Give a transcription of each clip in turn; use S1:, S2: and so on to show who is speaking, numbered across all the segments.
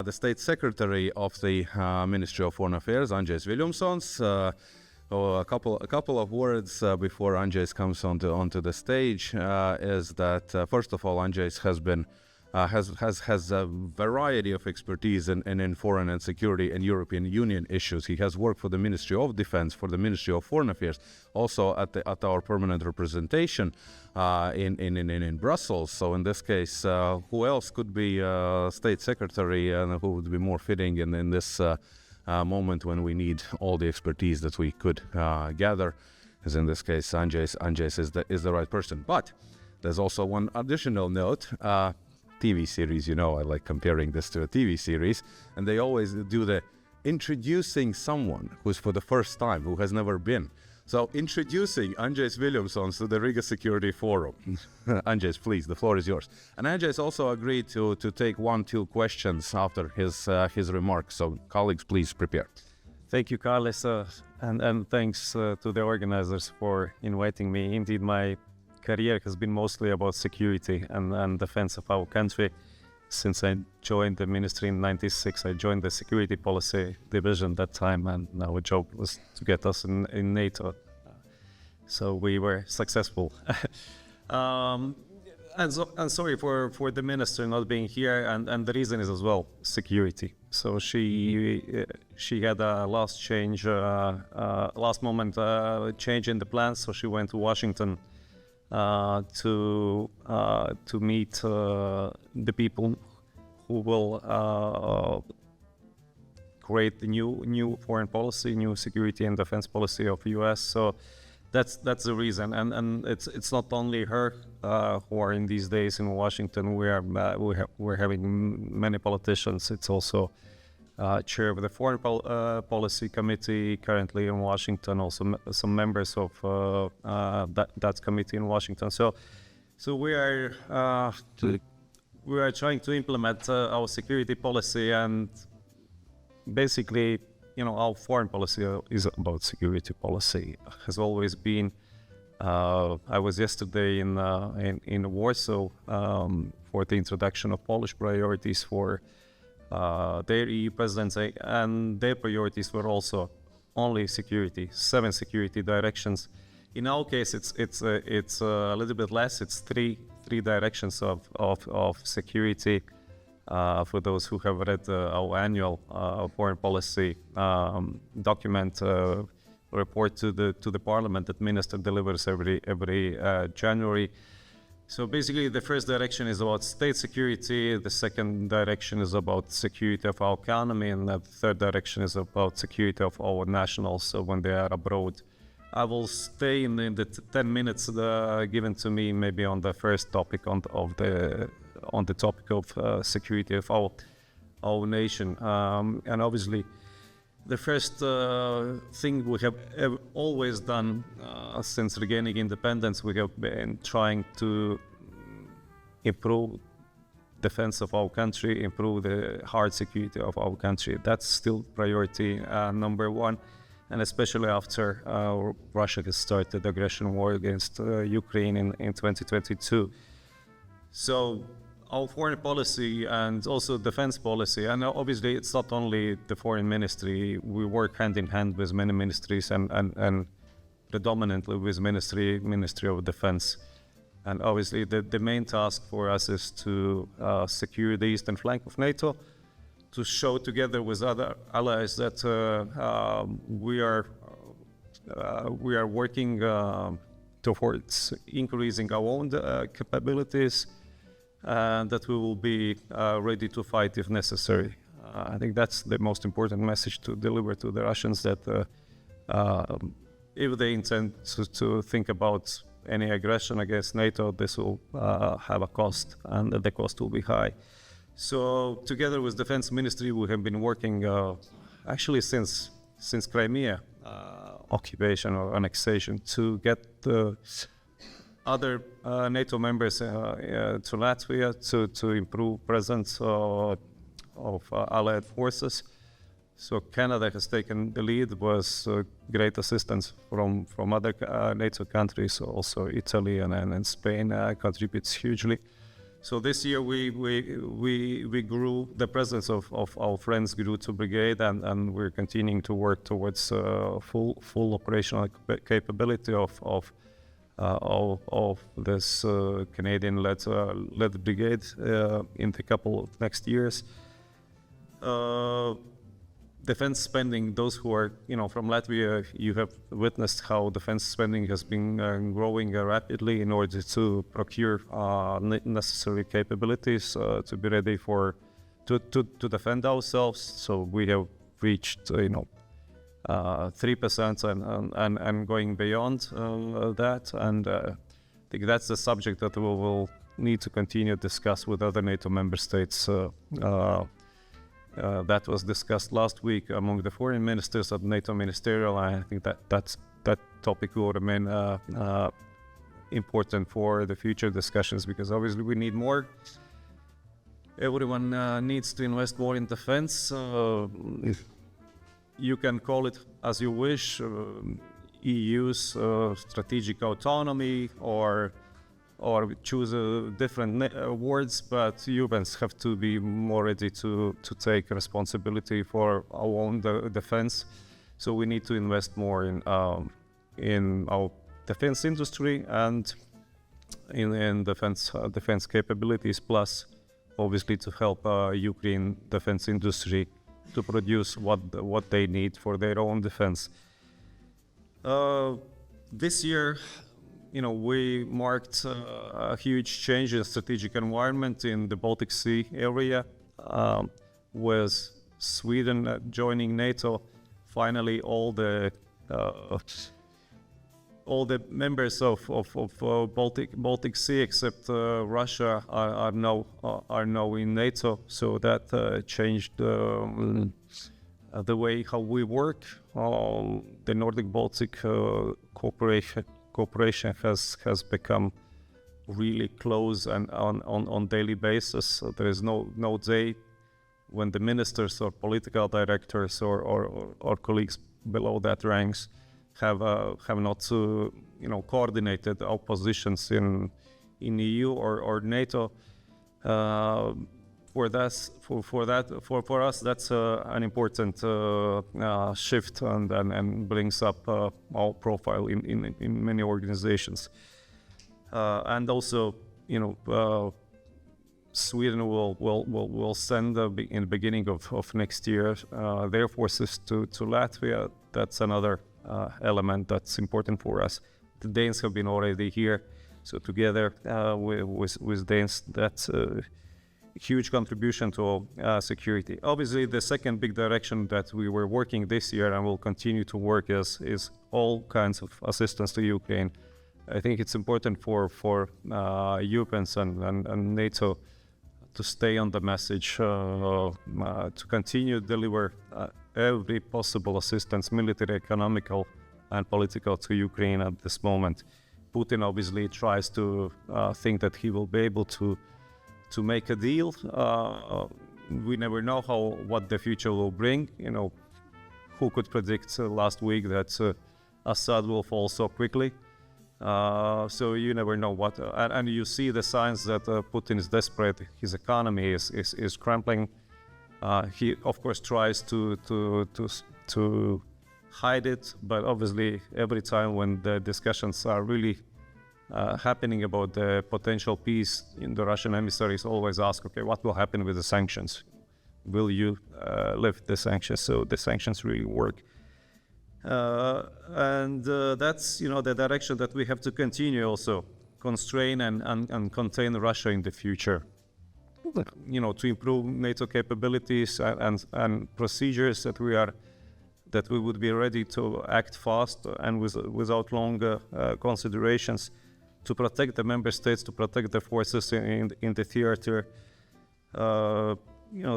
S1: the State Secretary of the Ministry of Foreign Affairs, Andžejs Viļumsons. A couple of words before Andžejs comes onto the stage is that first of all, Andžejs has a variety of expertise in foreign and security and European Union issues. He has worked for the Ministry of Defense, for the Ministry of Foreign Affairs, also at our permanent representation in Brussels. So in this case, who else could be State Secretary and who would be more fitting in this moment when we need all the expertise that we could gather? As in this case, Andžejs is the right person. But there's also one additional note. TV series, I like comparing this to a TV series, and they always do the introducing someone who's for the first time, who has never been. So introducing Andžejs Viļumsons to the Riga Security Forum. Andžejs, please, the floor is yours. And Andžejs also agreed to take 1-2 questions after his remarks. So colleagues, please prepare.
S2: Thank you, Carlos, and thanks to the organizers for inviting me. Indeed, my career has been mostly about security and defense of our country. Since I joined the ministry in '96, I joined the Security Policy Division that time, and our job was to get us in NATO. So we were successful. And sorry for the minister not being here, and the reason is as well security. So she had a last moment change in the plans, so she went to Washington to meet the people who will create the new foreign policy, new security and defense policy of U.S. So that's the reason, and it's not only her who are in these days in Washington. We're having many politicians. It's also chair of the Foreign Policy Committee currently in Washington, also some members of that committee in Washington. So we are trying to implement our security policy, and basically, our foreign policy is about security policy. Has always been. I was yesterday in Warsaw for the introduction of Polish priorities for their EU presidency, and their priorities were also only security, 7 security directions. In our case, it's a little bit less. It's three directions of security. For those who have read our annual foreign policy document report to the Parliament that Minister delivers every January. So basically, the first direction is about state security, the second direction is about security of our economy, and the third direction is about security of our nationals when they are abroad. I will stay in the 10 minutes given to me maybe on the first topic on the topic of security of our nation. And obviously, the first thing we have always done since regaining independence, we have been trying to improve defense of our country, improve the hard security of our country. That's still priority number one, and especially after Russia has started the aggression war against Ukraine in 2022. So our foreign policy and also defense policy, and obviously it's not only the foreign ministry. We work hand in hand with many ministries and predominantly with Ministry of Defense. And obviously the main task for us is to secure the eastern flank of NATO, to show together with other allies that we are working towards increasing our own capabilities, and that we will be ready to fight if necessary. I think that's the most important message to deliver to the Russians, that if they intend to think about any aggression against NATO, this will have a cost, and the cost will be high. So together with Defense Ministry, we have been working actually since Crimea occupation or annexation to get other NATO members to Latvia to improve presence of allied forces. So Canada has taken the lead, was great assistance from other NATO countries, also Italy and Spain contributes hugely. So this year we grew, the presence of our friends grew to brigade, and we're continuing to work towards full operational capability of this Canadian-led brigade in the couple of next years. Defense spending, those who are from Latvia, you have witnessed how defense spending has been growing rapidly in order to procure necessary capabilities to be ready to defend ourselves. So we have reached 3% and going beyond that, and I think that's the subject that we will need to continue to discuss with other NATO member states. That was discussed last week among the foreign ministers at NATO Ministerial. I think that topic will remain important for the future discussions, because obviously we need more. Everyone needs to invest more in defense. You can call it as you wish, EU's strategic autonomy, or choose different words, but Europeans have to be more ready to take responsibility for our own defense. So we need to invest more in our defense industry and in defense capabilities, plus obviously to help Ukraine defense industry to produce what they need for their own defense. This year, we marked a huge change in strategic environment in the Baltic Sea area, with Sweden joining NATO. Finally, all the members of Baltic Sea except Russia are now in NATO. So that changed the way how we work. The Nordic Baltic cooperation has become really close and on daily basis. There is no day when the ministers or political directors or colleagues below that ranks have not coordinated our positions in EU or NATO. For us, that's an important shift and brings up our profile in many organizations. And also, Sweden will send in the beginning of next year their forces to Latvia. That's another element that's important for us. The Danes have been already here, so together with Danes, that's huge contribution to security. Obviously, the second big direction that we were working this year and will continue to work is all kinds of assistance to Ukraine. I think it's important for Europeans and NATO to stay on the message, to continue to deliver every possible assistance, military, economical, and political, to Ukraine at this moment. Putin obviously tries to think that he will be able to make a deal. We never know what the future will bring. Who could predict last week that Assad will fall so quickly? So you never know what, and you see the signs that Putin is desperate. His economy is crumbling. He of course tries to hide it, but obviously every time when the discussions are really happening about the potential peace, the Russian emissaries always ask, okay, what will happen with the sanctions? Will you lift the sanctions? So the sanctions really work. And that's the direction that we have to continue also, constrain and contain Russia in the future. To improve NATO capabilities and procedures that we would be ready to act fast and without long considerations, to protect the member states, to protect the forces in the theater.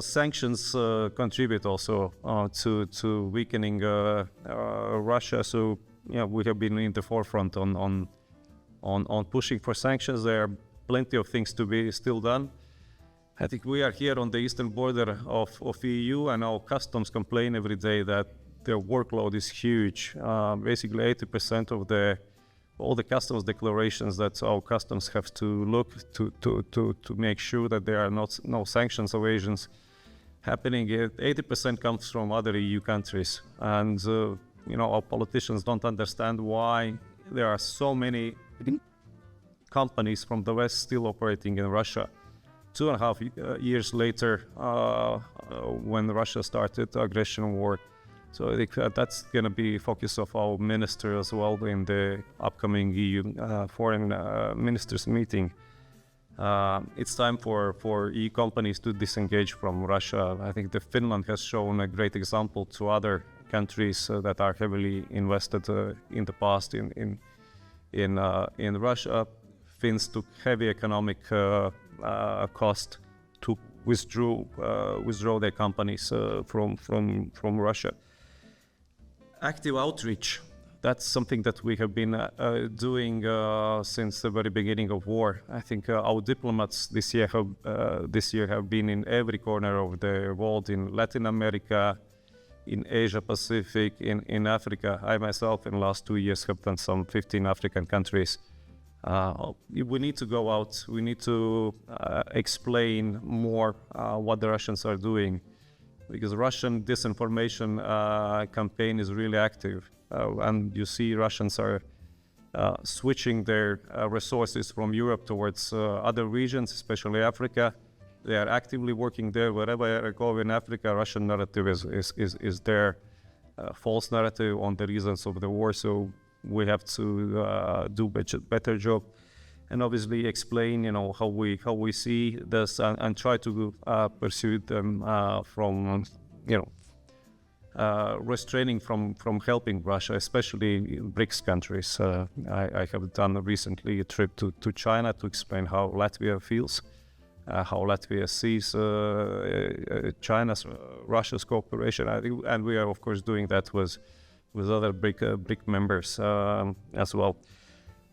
S2: Sanctions contribute also to weakening Russia. So we have been in the forefront on pushing for sanctions. There are plenty of things to be still done. I think we are here on the eastern border of EU, and our customs complain every day that their workload is huge. Basically 80% of the all the customs declarations that our customs have to look to make sure that there are no sanctions evasions happening. 80% comes from other EU countries, and our politicians don't understand why there are so many companies from the West still operating in Russia. 2.5 years later, when Russia started the aggression war. So I think that's going to be focus of our minister as well in the upcoming EU foreign ministers meeting. It's time for EU companies to disengage from Russia. I think that Finland has shown a great example to other countries that are heavily invested in the past in Russia. Finns took heavy economic cost to withdraw their companies from Russia. Active outreach, that's something that we have been doing since the very beginning of war. I think our diplomats this year have been in every corner of the world, in Latin America, in Asia Pacific, in Africa. I myself in the last 2 years have done some 15 African countries. We need to go out, we need to explain more what the Russians are doing, because Russian disinformation campaign is really active, and you see Russians are switching their resources from Europe towards other regions, especially Africa. They are actively working there. Wherever I go in Africa, Russian narrative is their false narrative on the reasons of the war. So we have to do better job, and obviously explain, how we see this, and try to pursue them from, restraining from helping Russia, especially BRICS countries. I have done recently a trip to China to explain how Latvia feels, how Latvia sees China's, Russia's cooperation. And we are, of course, doing that with other BRIC members as well.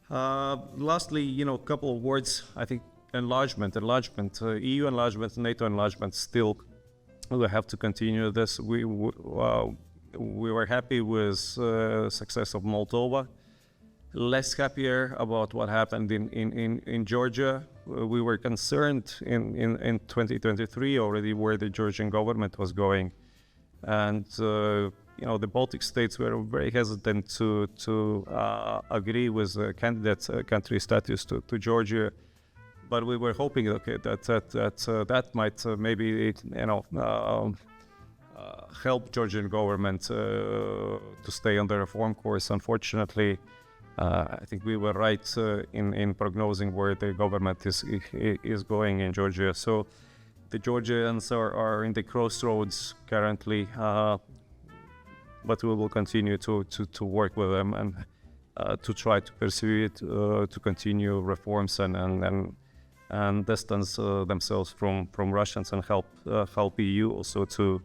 S2: Lastly, a couple of words. I think enlargement, EU enlargement, NATO enlargement. Still, we have to continue this. We were happy with success of Moldova. Less happier about what happened in Georgia. We were concerned in 2023 already where the Georgian government was going, and the Baltic states were very hesitant to agree with candidate country status to Georgia, but we were hoping that might maybe help Georgian government to stay on the reform course. Unfortunately, I think we were right in prognosing where the government is going in Georgia. So the Georgians are in the crossroads currently. But we will continue to work with them and to try to pursue it, to continue reforms and distance themselves from Russians, and help EU also to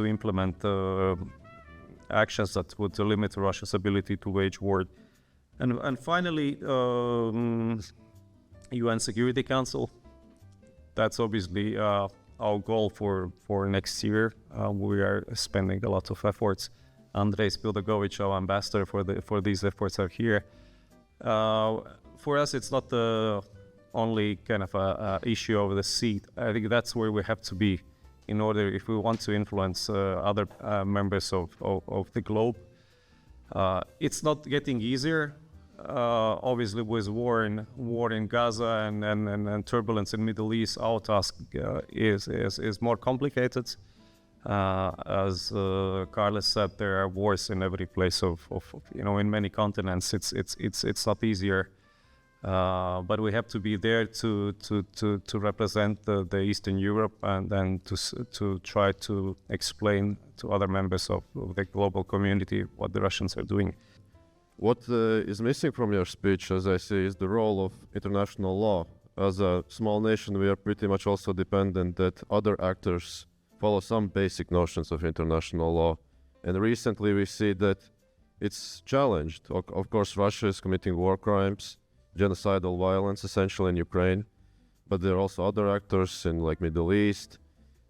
S2: implement actions that would limit Russia's ability to wage war. And finally, UN Security Council. That's obviously our goal for next year. We are spending a lot of efforts. Andžejs Viļumsons, our ambassador for these efforts, are here. For us, it's not the only kind of a issue of the seat. I think that's where we have to be in order, if we want to influence other members of the globe. It's not getting easier. Obviously, with war in Gaza and turbulence in Middle East, our task is more complicated. As Carlos said, there are wars in every place in many continents. It's not easier, but we have to be there to represent the Eastern Europe, and then to try to explain to other members of the global community what the Russians are doing.
S3: What is missing from your speech, as I see, is the role of international law. As a small nation, we are pretty much also dependent that other actors follow some basic notions of international law. And recently we see that it's challenged. Of course, Russia is committing war crimes, genocidal violence essentially in Ukraine, but there are also other actors in Middle East.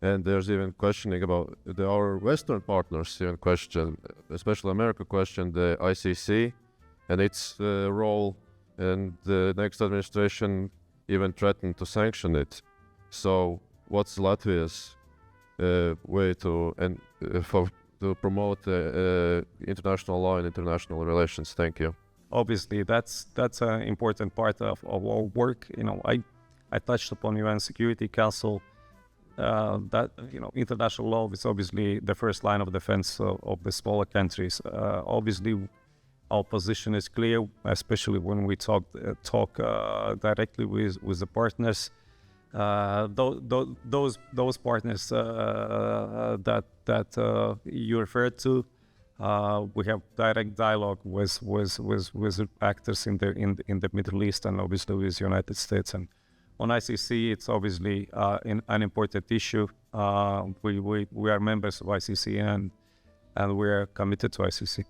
S3: And there's even questioning about our Western partners even question, especially America question the ICC and its role, and the next administration even threatened to sanction it. So what's Latvia's way to promote international law and international relations? Thank you.
S2: Obviously, that's an important part of our work. I touched upon UN Security Council. That international law is obviously the first line of defense of the smaller countries. Obviously, our position is clear, especially when we talk directly with the partners. Those partners that you referred to, we have direct dialogue with actors in the Middle East, and obviously with the United States. And on ICC, it's obviously an important issue. We are members of ICC, and we are committed to ICC.